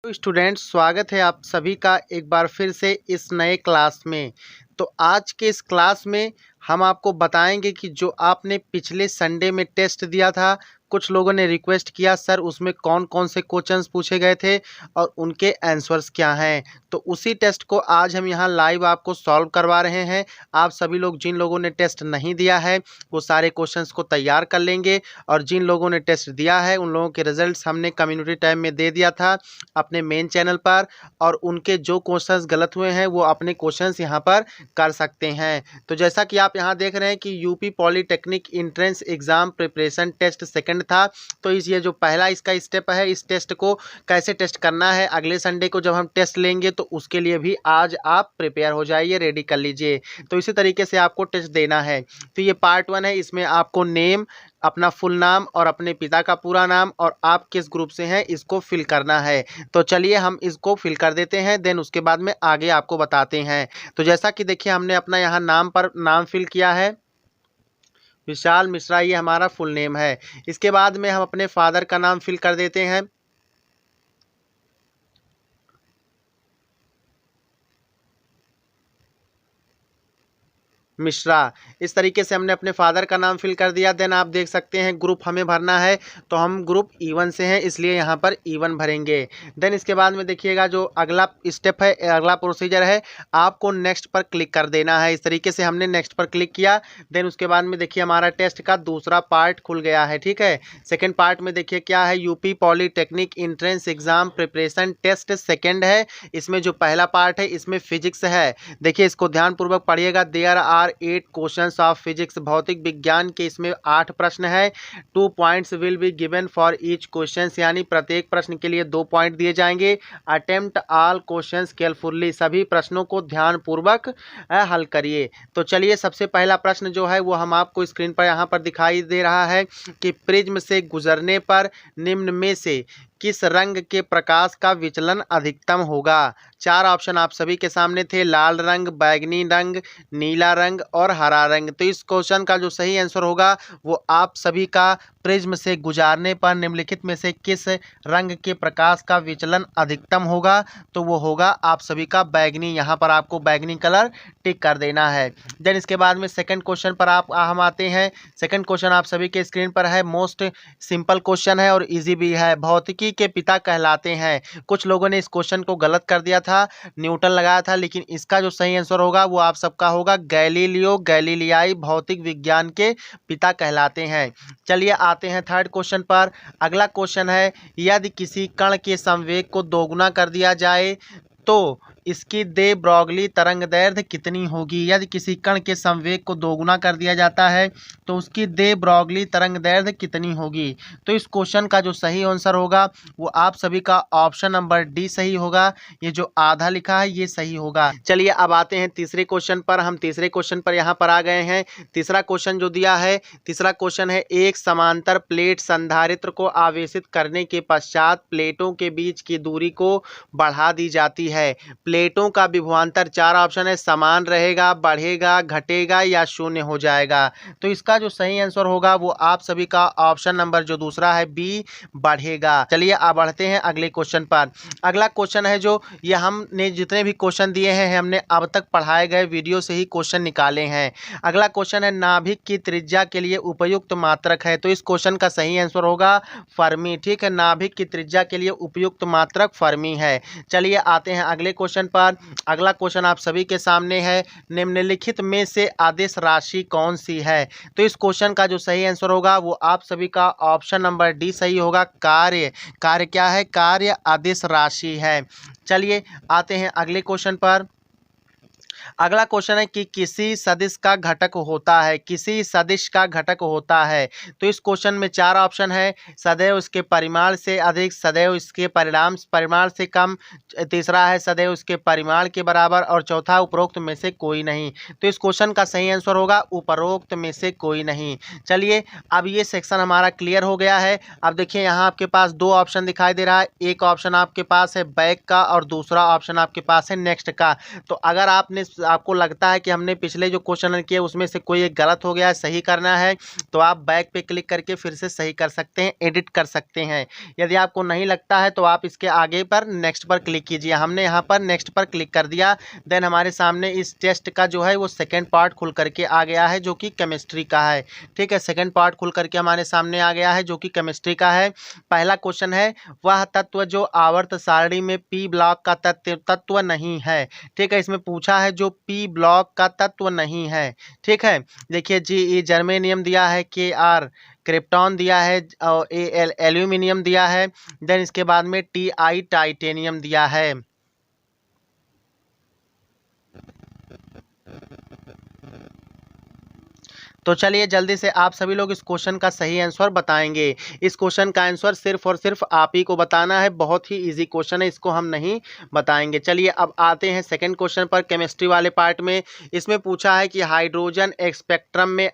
तो स्टूडेंट्स, स्वागत है आप सभी का एक बार फिर से इस नए क्लास में। तो आज के इस क्लास में हम आपको बताएंगे कि जो आपने पिछले संडे में टेस्ट दिया था, कुछ लोगों ने रिक्वेस्ट किया सर उसमें कौन कौन से क्वेश्चंस पूछे गए थे और उनके आंसर्स क्या हैं। तो उसी टेस्ट को आज हम यहाँ लाइव आपको सॉल्व करवा रहे हैं। आप सभी लोग जिन लोगों ने टेस्ट नहीं दिया है वो सारे क्वेश्चंस को तैयार कर लेंगे, और जिन लोगों ने टेस्ट दिया है उन लोगों के रिजल्ट्स हमने कम्युनिटी टाइम में दे दिया था अपने मेन चैनल पर, और उनके जो क्वेश्चंस गलत हुए हैं वो अपने क्वेश्चंस यहाँ पर कर सकते हैं। तो जैसा कि आप यहाँ देख रहे हैं कि UP polytechnic entrance exam preparation test second था। तो ये जो पहला इसका स्टेप है, इस टेस्ट को कैसे टेस्ट करना है अगले संडे को जब हम टेस्ट लेंगे तो उसके लिए भी आज आप प्रिपेयर हो जाइए, रेडी कर लीजिए। तो इसी तरीके से आपको टेस्ट देना है। तो ये पार्ट 1 है, इसमें आपको नेम, अपना फुल नाम और अपने पिता का पूरा नाम और आप किस ग्रुप से हैं इसको फिल करना है। तो चलिए हम इसको फिल कर देते हैं, देन उसके बाद में आगे आपको बताते हैं। तो जैसा कि देखिए हमने अपना यहाँ नाम पर नाम फिल किया है, विशाल मिश्रा, ये हमारा फुल नेम है। इसके बाद में हम अपने फादर का नाम फिल कर देते हैं, मिश्रा। इस तरीके से हमने अपने फादर का नाम फिल कर दिया। देन आप देख सकते हैं ग्रुप हमें भरना है, तो हम ग्रुप E1 से हैं इसलिए यहाँ पर E1 भरेंगे। देन इसके बाद में देखिएगा जो अगला स्टेप है, अगला प्रोसीजर है, आपको नेक्स्ट पर क्लिक कर देना है। इस तरीके से हमने नेक्स्ट पर क्लिक किया। देन उसके बाद में देखिए हमारा टेस्ट का दूसरा पार्ट खुल गया है, ठीक है। सेकेंड पार्ट में देखिए क्या है, UP polytechnic entrance exam preparation test second है। इसमें जो पहला पार्ट है इसमें फिजिक्स है। देखिए इसको ध्यानपूर्वक पढ़िएगा। There are 8 questions of physics, भौतिक विज्ञान के इसमें 8 प्रश्न है। 2 points will be given for each question, यानी प्रत्येक प्रश्न के लिए 2 पॉइंट दिए जाएंगे। अटेम्प्ट ऑल क्वेश्चंस केयरफुली, सभी प्रश्नों को ध्यानपूर्वक हल करिए। तो चलिए सबसे पहला प्रश्न जो है वो हम आपको स्क्रीन पर यहाँ पर दिखाई दे रहा है कि प्रिज्म से गुजरने पर निम्न में से किस रंग के प्रकाश का विचलन अधिकतम होगा। 4 ऑप्शन आप सभी के सामने थे, लाल रंग, बैगनी रंग, नीला रंग और हरा रंग। तो इस क्वेश्चन का जो सही आंसर होगा वो आप सभी का प्रिज्म से गुजारने पर निम्नलिखित में से किस रंग के प्रकाश का विचलन अधिकतम होगा, तो वो होगा आप सभी का बैगनी। यहाँ पर आपको बैगनी कलर टिक कर देना है। देन इसके बाद में सेकंड क्वेश्चन पर हम आते हैं। सेकंड क्वेश्चन आप सभी के स्क्रीन पर है, मोस्ट सिंपल क्वेश्चन है और इजी भी है। भौतिकी के पिता कहलाते हैं, कुछ लोगों ने इस क्वेश्चन को गलत कर दिया था, न्यूटन लगाया था, लेकिन इसका जो सही आंसर होगा वो आप सबका होगा गैलीलियो गैलीलियाई, भौतिक विज्ञान के पिता कहलाते हैं। चलिए आते हैं थर्ड क्वेश्चन पर। अगला क्वेश्चन है, यदि किसी कण के संवेग को दोगुना कर दिया जाए तो इसकी दे ब्रॉगली तरंग दैर्ध्य कितनी होगी। यदि किसी कण के संवेग को दोगुना कर दिया जाता है तो उसकी दे ब्रॉगली तरंग दैर्ध्य कितनी होगी। तो इस क्वेश्चन का जो सही आंसर होगा वो आप सभी का ऑप्शन नंबर डी सही होगा। ये जो आधा लिखा है ये सही होगा। चलिए अब आते हैं तीसरे क्वेश्चन पर। हम तीसरे क्वेश्चन पर यहाँ पर आ गए हैं। तीसरा क्वेश्चन जो दिया है, तीसरा क्वेश्चन है, एक समांतर प्लेट संधारित्र को आवेशित करने के पश्चात प्लेटों के बीच की दूरी को बढ़ा दी जाती है। प्लेटों का विभवांतर, 4 ऑप्शन है, समान रहेगा, बढ़ेगा, घटेगा या शून्य हो जाएगा। तो इसका जो सही आंसर होगा वो आप सभी का ऑप्शन नंबर जो दूसरा है बी, बढ़ेगा। चलिए अब बढ़ते हैं अगले क्वेश्चन पर। अगला क्वेश्चन है जो ये हमने जितने भी क्वेश्चन दिए हैं हमने अब तक पढ़ाए गए वीडियो से ही क्वेश्चन निकाले हैं। अगला क्वेश्चन है, नाभिक की त्रिज्या के लिए उपयुक्त मात्रक है। तो इस क्वेश्चन का सही आंसर होगा फर्मी, ठीक है। नाभिक की त्रिज्या के लिए उपयुक्त मात्रक फर्मी है। चलिए आते हैं अगले क्वेश्चन पर। अगला क्वेश्चन आप सभी के सामने है, निम्नलिखित में से आदेश राशि कौन सी है। तो इस क्वेश्चन का जो सही आंसर होगा वो आप सभी का ऑप्शन नंबर डी सही होगा, कार्य। कार्य क्या है, कार्य आदेश राशि है। चलिए आते हैं अगले क्वेश्चन पर। अगला क्वेश्चन है कि किसी सदिश का घटक होता है, किसी सदिश का घटक होता है। तो इस क्वेश्चन में 4 ऑप्शन है, सदैव इसके परिमाण से अधिक, सदैव इसके परिमाण से कम, तीसरा है सदैव इसके परिमाण के बराबर और चौथा उपरोक्त में से कोई नहीं। तो इस क्वेश्चन का सही आंसर होगा उपरोक्त में से कोई नहीं। चलिए अब ये सेक्शन हमारा क्लियर हो गया है। अब देखिए यहाँ आपके पास 2 ऑप्शन दिखाई दे रहा है, एक ऑप्शन आपके पास है बैक का और दूसरा ऑप्शन आपके पास है नेक्स्ट का। तो अगर आपने आपको लगता है कि हमने पिछले जो क्वेश्चन किए उसमें से कोई एक गलत हो गया है, सही करना है, तो आप बैक पे क्लिक करके फिर से सही कर सकते हैं, एडिट कर सकते हैं। यदि आपको नहीं लगता है तो आप इसके आगे पर नेक्स्ट पर क्लिक कीजिए। हमने यहाँ पर नेक्स्ट पर क्लिक कर दिया। देन हमारे सामने इस टेस्ट का जो है वो सेकेंड पार्ट खुल करके आ गया है जो कि केमिस्ट्री का है। ठीक है, सेकेंड पार्ट खुल करके हमारे सामने आ गया है जो कि केमिस्ट्री का है। पहला क्वेश्चन है, वह तत्व जो आवर्त सारणी में पी ब्लॉक का तत्व नहीं है। ठीक है, इसमें पूछा है जो पी ब्लॉक का तत्व नहीं है। ठीक है, देखिए जी जर्मेनियम दिया है, के आर क्रिप्टॉन दिया है और ए एल्यूमिनियम दिया है। देन इसके बाद में टी आई टाइटेनियम दिया है। तो चलिए जल्दी से आप सभी लोग इस क्वेश्चन का सही आंसर बताएंगे। इस क्वेश्चन का आंसर सिर्फ और सिर्फ आप ही को बताना है, बहुत ही इजी क्वेश्चन है, इसको हम नहीं बताएंगे। चलिए अब आते हैं सेकंड क्वेश्चन पर केमिस्ट्री वाले पार्ट में। इसमें पूछा है कि हाइड्रोजन स्पेक्ट्रम में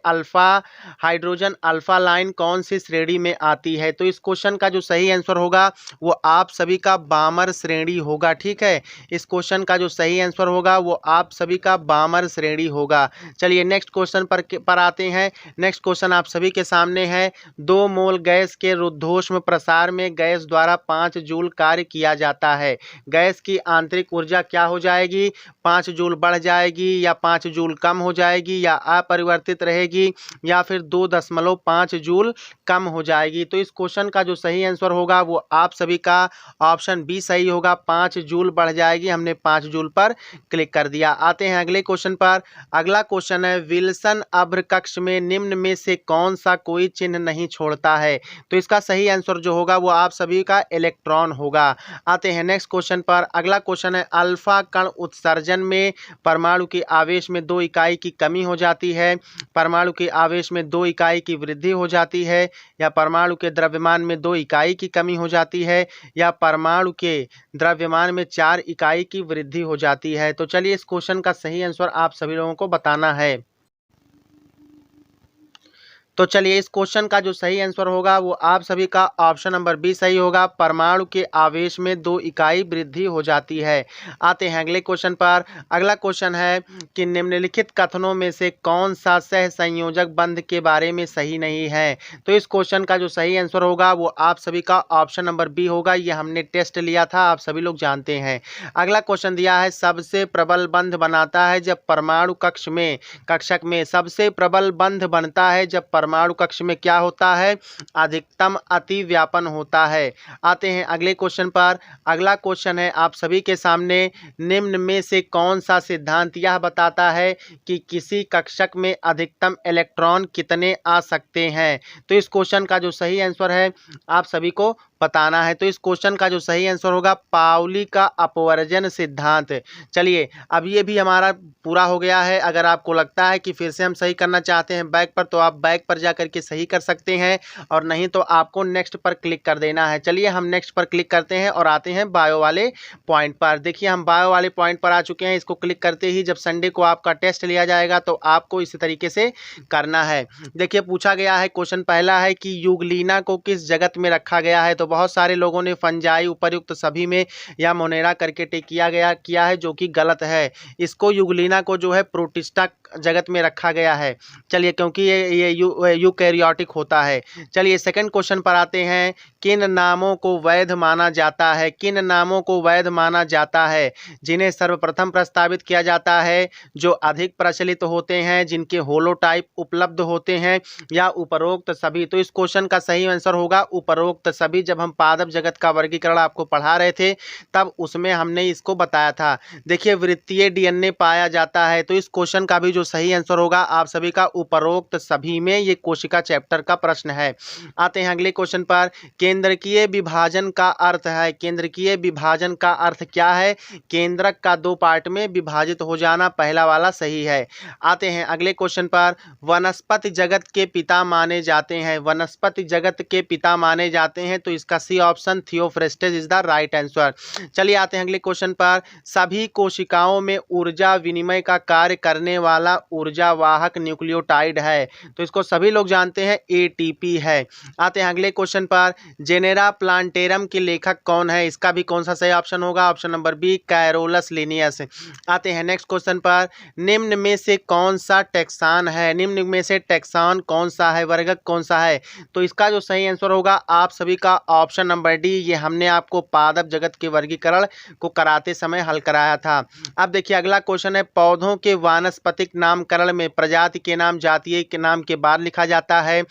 हाइड्रोजन अल्फा लाइन कौन सी श्रेणी में आती है। तो इस क्वेश्चन का जो सही आंसर होगा वो आप सभी का बामर श्रेणी होगा। ठीक है, इस क्वेश्चन का जो सही आंसर होगा वो आप सभी का बामर श्रेणी होगा। चलिए नेक्स्ट क्वेश्चन पर आते हैं। नेक्स्ट क्वेश्चन आप सभी के सामने है, 2 मोल गैस के रुद्धोष्म प्रसार में गैस द्वारा 5 जूल कार्य किया जाता है। गैस की आंतरिक ऊर्जा क्या हो जाएगी, 5 जूल बढ़ जाएगी या 5 जूल कम हो जाएगी या अपरिवर्तित रहेगी या फिर 2.5 जूल कम हो जाएगी। तो इस क्वेश्चन का जो सही आंसर होगा वो आप सभी का ऑप्शन बी सही होगा, 5 जूल बढ़ जाएगी। हमने 5 जूल पर क्लिक कर दिया। आते हैं अगले क्वेश्चन पर। अगला क्वेश्चन है, विल्सन अभ्र कक्ष में निम्न में से कौन सा कोई चिन्ह नहीं छोड़ता है। तो इसका सही आंसर जो होगा वो आप सभी का इलेक्ट्रॉन होगा। आते हैं नेक्स्ट क्वेश्चन पर। अगला क्वेश्चन है, अल्फा कण उत्सर्जन में परमाणु के आवेश में 2 इकाई की कमी हो जाती है, परमाणु के आवेश में 2 इकाई की वृद्धि हो जाती है या परमाणु के द्रव्यमान में 2 इकाई की कमी हो जाती है या परमाणु के द्रव्यमान में 4 इकाई की वृद्धि हो जाती है। तो चलिए इस क्वेश्चन का सही आंसर आप सभी लोगों को बताना है। तो चलिए इस क्वेश्चन का जो सही आंसर होगा वो आप सभी का ऑप्शन नंबर बी सही होगा, परमाणु के आवेश में 2 इकाई वृद्धि हो जाती है। आते हैं अगले क्वेश्चन पर। अगला क्वेश्चन है कि निम्नलिखित कथनों में से कौन सा सह संयोजक बंध के बारे में सही नहीं है। तो इस क्वेश्चन का जो सही आंसर होगा वो आप सभी का ऑप्शन नंबर बी होगा। ये हमने टेस्ट लिया था, आप सभी लोग जानते हैं। अगला क्वेश्चन दिया है, सबसे प्रबल बंध बनाता है जब परमाणु कक्षक में सबसे प्रबल बंध बनता है जब परमाणु कक्ष में क्या होता है, अधिकतम अतिव्यापन होता है। आते हैं अगले क्वेश्चन पर। अगला क्वेश्चन है आप सभी के सामने, निम्न में से कौन सा सिद्धांत यह बताता है कि किसी कक्षक में अधिकतम इलेक्ट्रॉन कितने आ सकते हैं। तो इस क्वेश्चन का जो सही आंसर है आप सभी को बताना है। तो इस क्वेश्चन का जो सही आंसर होगा पाउली का अपवर्जन सिद्धांत। चलिए अब ये भी हमारा पूरा हो गया है। अगर आपको लगता है कि फिर से हम सही करना चाहते हैं बैक पर, तो आप बैक पर जा करके सही कर सकते हैं और नहीं तो आपको नेक्स्ट पर क्लिक कर देना है। चलिए हम नेक्स्ट पर क्लिक करते हैं और आते हैं बायो वाले पॉइंट पर। देखिए हम बायो वाले पॉइंट पर आ चुके हैं। इसको क्लिक करते ही जब संडे को आपका टेस्ट लिया जाएगा तो आपको इसी तरीके से करना है। देखिए पूछा गया है, क्वेश्चन पहला है कि यूग्लिना को किस जगत में रखा गया है। तो बहुत सारे लोगों ने फंजाई उपर्युक्त सभी में या मोनेरा करके टिक किया है जो कि गलत है। इसको यूग्लिना को जो है प्रोटिस्टा जगत में रखा गया है। चलिए क्योंकि ये यूकैरियोटिक होता है। चलिए सेकंड क्वेश्चन पर आते हैं, किन नामों को वैध माना जाता है। किन नामों को वैध माना जाता है जिन्हें सर्वप्रथम प्रस्तावित किया जाता है, जो अधिक प्रचलित होते हैं, जिनके होलोटाइप उपलब्ध होते हैं या उपरोक्त सभी। तो इस क्वेश्चन का सही आंसर होगा उपरोक्त सभी। जब हम पादप जगत का वर्गीकरण आपको पढ़ा रहे थे तब उसमें हमने इसको बताया था। देखिए वृत्तीय डीएनए पाया जाता है। तो इस क्वेश्चन का भी जो सही आंसर होगा आप सभी का उपरोक्त सभी में। ये कोशिका चैप्टर का प्रश्न है। आते हैं अगले क्वेश्चन पर। केंद्रकीय विभाजन का अर्थ है। केंद्रकीय विभाजन का अर्थ क्या है, केंद्रक का 2 पार्ट में विभाजित हो जाना, पहला वाला सही है। आते हैं अगले क्वेश्चन पर। वनस्पति जगत के पिता माने जाते हैं। वनस्पति जगत के पिता माने जाते हैं। तो इसका C option Theophrastus is the right answer. चलिए आते हैं अगले क्वेश्चन पर। सभी कोशिकाओं में ऊर्जा विनिमय का कार्य करने वाला ऊर्जा वाहक न्यूक्लियोटाइड है, तो इसको सभी लोग जानते हैं एटीपी है। आते हैं अगले क्वेश्चन पर। जेनेरा प्लांटेरम के लेखक कौन है, इसका भी कौन सा सही ऑप्शन होगा, option number B Carolus Linnaeus. आते हैं नेक्स्ट क्वेश्चन पर। निम्न में से कौन सा टैक्सान है, निम्न में से टैक्सान कौन सा है, वर्गक कौन सा है, तो इसका जो सही आंसर होगा आप सभी का ऑप्शन नंबर डी। ये हमने आपको पादप जगत के वर्गीकरण को कराते समय हल कराया था। अब देखिए अगला क्वेश्चन है। पौधों के वानस्पतिक नामकरण में प्रजाति के नाम जातीय के नाम के बाद लिखा जाता है,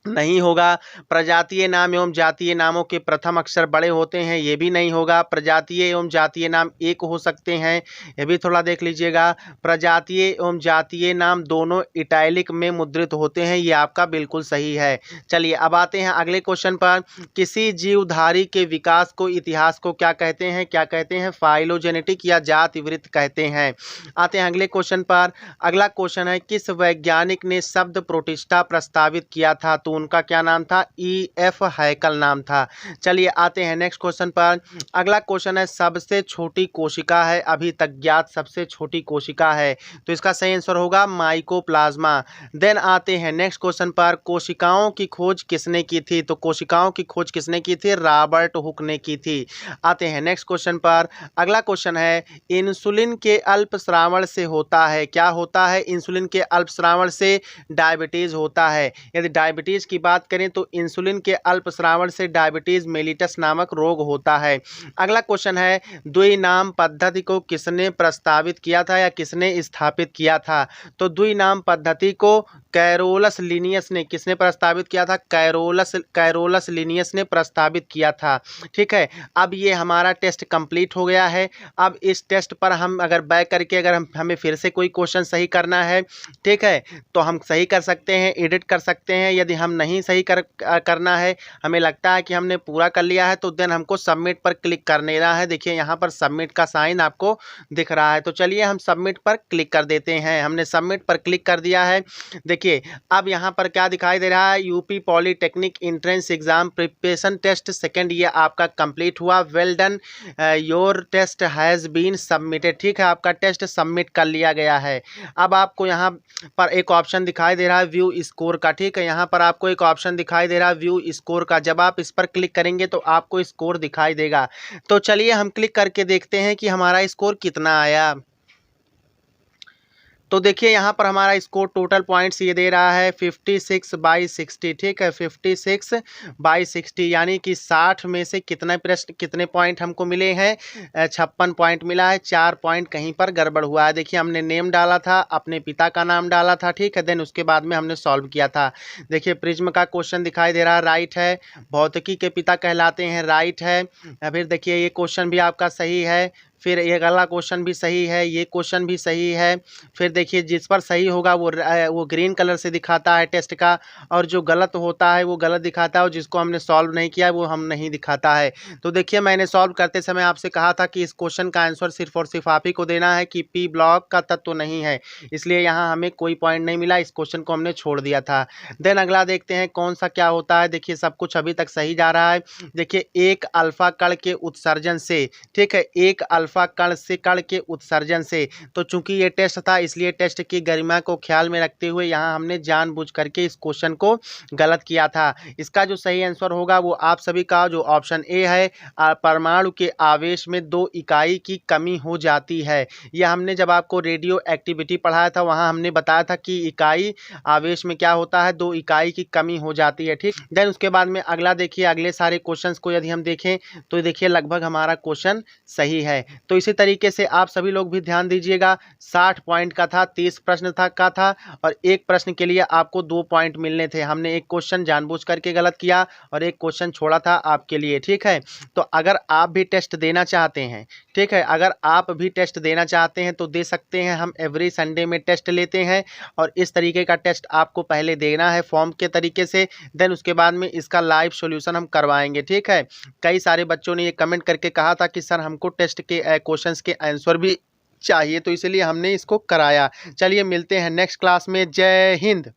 नहीं होगा। प्रजातीय नाम एवं जातीय नामों के प्रथम अक्षर बड़े होते हैं, ये भी नहीं होगा। प्रजातीय एवं जातीय नाम एक हो सकते हैं, ये भी थोड़ा देख लीजिएगा। प्रजातीय एवं जातीय नाम दोनों इटैलिक में मुद्रित होते हैं, ये आपका बिल्कुल सही है। चलिए अब आते हैं अगले क्वेश्चन पर। किसी जीवधारी के विकास को इतिहास को क्या कहते हैं, क्या कहते हैं, फाइलोजेनेटिक या जातिवृत्त कहते हैं। आते हैं अगले क्वेश्चन पर। अगला क्वेश्चन है। किस वैज्ञानिक ने शब्द प्रोटिस्टा प्रस्तावित किया था, तो उनका क्या नाम था, E.F. हैकल नाम था। चलिए आते हैं नेक्स्ट क्वेश्चन पर। अगला क्वेश्चन है। सबसे छोटी कोशिका है, अभी तक ज्ञात सबसे छोटी कोशिका है, तो इसका सही आंसर होगा माइकोप्लाज्मा। देन आते हैं नेक्स्ट क्वेश्चन पर। कोशिकाओं की खोज किसने की थी, तो कोशिकाओं की खोज किसने की थी, रॉबर्ट हुक ने की थी। आते हैं नेक्स्ट क्वेश्चन पर। अगला क्वेश्चन है। इंसुलिन के अल्पस्रावण से होता है, क्या होता है, इंसुलिन के अल्पस्रावण से डायबिटीज होता है। यदि डायबिटीज की बात करें तो इंसुलिन के अल्पस्रावण से डायबिटीज मेलिटस नामक रोग होता है। अगला क्वेश्चन है। द्विनाम पद्धति को किसने प्रस्तावित किया था या किसने स्थापित किया था, तो द्विनाम पद्धति को कैरोलस लिनियस ने, किसने प्रस्तावित किया था, कैरोलस लिनियस ने प्रस्तावित किया था। ठीक है, अब ये हमारा टेस्ट कंप्लीट हो गया है। अब इस टेस्ट पर हम अगर बैक करके अगर हमें फिर से कोई क्वेश्चन सही करना है, ठीक है, तो हम सही कर सकते हैं, एडिट कर सकते हैं। यदि हम नहीं सही करना है, हमें लगता है कि हमने पूरा कर लिया है, तो देन हमको सबमिट पर क्लिक कर देना है। देखिए यहाँ पर सबमिट का साइन आपको दिख रहा है, तो चलिए हम सबमिट पर क्लिक कर देते हैं। हमने सबमिट पर क्लिक कर दिया है। देखिए अब यहाँ पर क्या दिखाई दे रहा है, UP polytechnic entrance exam preparation test second ये आपका कंप्लीट हुआ। Well done, your test has been submitted. ठीक है, आपका टेस्ट सबमिट कर लिया गया है। अब आपको यहाँ पर एक ऑप्शन दिखाई दे रहा है व्यू स्कोर का। ठीक है, यहाँ पर आपको एक ऑप्शन दिखाई दे रहा है व्यू स्कोर का। जब आप इस पर क्लिक करेंगे तो आपको स्कोर दिखाई देगा। तो चलिए हम क्लिक करके देखते हैं कि हमारा स्कोर कितना आया। तो देखिए यहाँ पर हमारा स्कोर टोटल पॉइंट्स ये दे रहा है 56/60। ठीक है, 56/60 यानी कि 60 में से कितने प्रश्न कितने पॉइंट हमको मिले हैं, 56 पॉइंट मिला है। 4 पॉइंट कहीं पर गड़बड़ हुआ है। देखिए हमने नेम डाला था, अपने पिता का नाम डाला था, ठीक है, देन उसके बाद में हमने सॉल्व किया था। देखिए प्रिज्म का क्वेश्चन दिखाई दे रहा है, राइट है। भौतिकी के पिता कहलाते हैं, राइट है। फिर देखिए ये क्वेश्चन भी आपका सही है। फिर ये अगला क्वेश्चन भी सही है, ये क्वेश्चन भी सही है। फिर देखिए जिस पर सही होगा वो ग्रीन कलर से दिखाता है टेस्ट का, और जो गलत होता है वो गलत दिखाता है, और जिसको हमने सॉल्व नहीं किया वो हम नहीं दिखाता है। तो देखिए मैंने सॉल्व करते समय आपसे कहा था कि इस क्वेश्चन का आंसर सिर्फ और सिर्फ आप ही को देना है कि पी ब्लॉक का तत्व नहीं है, इसलिए यहाँ हमें कोई पॉइंट नहीं मिला, इस क्वेश्चन को हमने छोड़ दिया था। देन अगला देखते हैं कौन सा क्या होता है। देखिए सब कुछ अभी तक सही जा रहा है। देखिए एक अल्फा कण के उत्सर्जन से, ठीक है, एक अल्फा कण के उत्सर्जन से, तो चूंकि ये टेस्ट था इसलिए टेस्ट की गरिमा को ख्याल में रखते हुए यहाँ हमने जानबूझ करके इस क्वेश्चन को गलत किया था। इसका जो सही आंसर होगा वो आप सभी का जो ऑप्शन ए है, परमाणु के आवेश में 2 इकाई की कमी हो जाती है। यह हमने जब आपको रेडियो एक्टिविटी पढ़ाया था वहाँ हमने बताया था कि इकाई आवेश में क्या होता है, 2 इकाई की कमी हो जाती है। ठीक, देन उसके बाद में अगला देखिए, अगले सारे क्वेश्चंस को यदि हम देखें तो देखिए लगभग हमारा क्वेश्चन सही है। तो इसी तरीके से आप सभी लोग भी ध्यान दीजिएगा। 60 पॉइंट का था, 30 प्रश्न का था, और एक प्रश्न के लिए आपको 2 पॉइंट मिलने थे। हमने एक क्वेश्चन जानबूझ करके गलत किया और एक क्वेश्चन छोड़ा था आपके लिए। ठीक है, तो अगर आप भी टेस्ट देना चाहते हैं, ठीक है, अगर आप भी टेस्ट देना चाहते हैं तो दे सकते हैं। हम एवरी संडे में टेस्ट लेते हैं और इस तरीके का टेस्ट आपको पहले देना है फॉर्म के तरीके से, देन उसके बाद में इसका लाइव सॉल्यूशन हम करवाएंगे। ठीक है, कई सारे बच्चों ने ये कमेंट करके कहा था कि सर हमको टेस्ट के क्वेश्चंस के आंसर भी चाहिए, तो इसलिए हमने इसको कराया। चलिए मिलते हैं नेक्स्ट क्लास में। जय हिंद।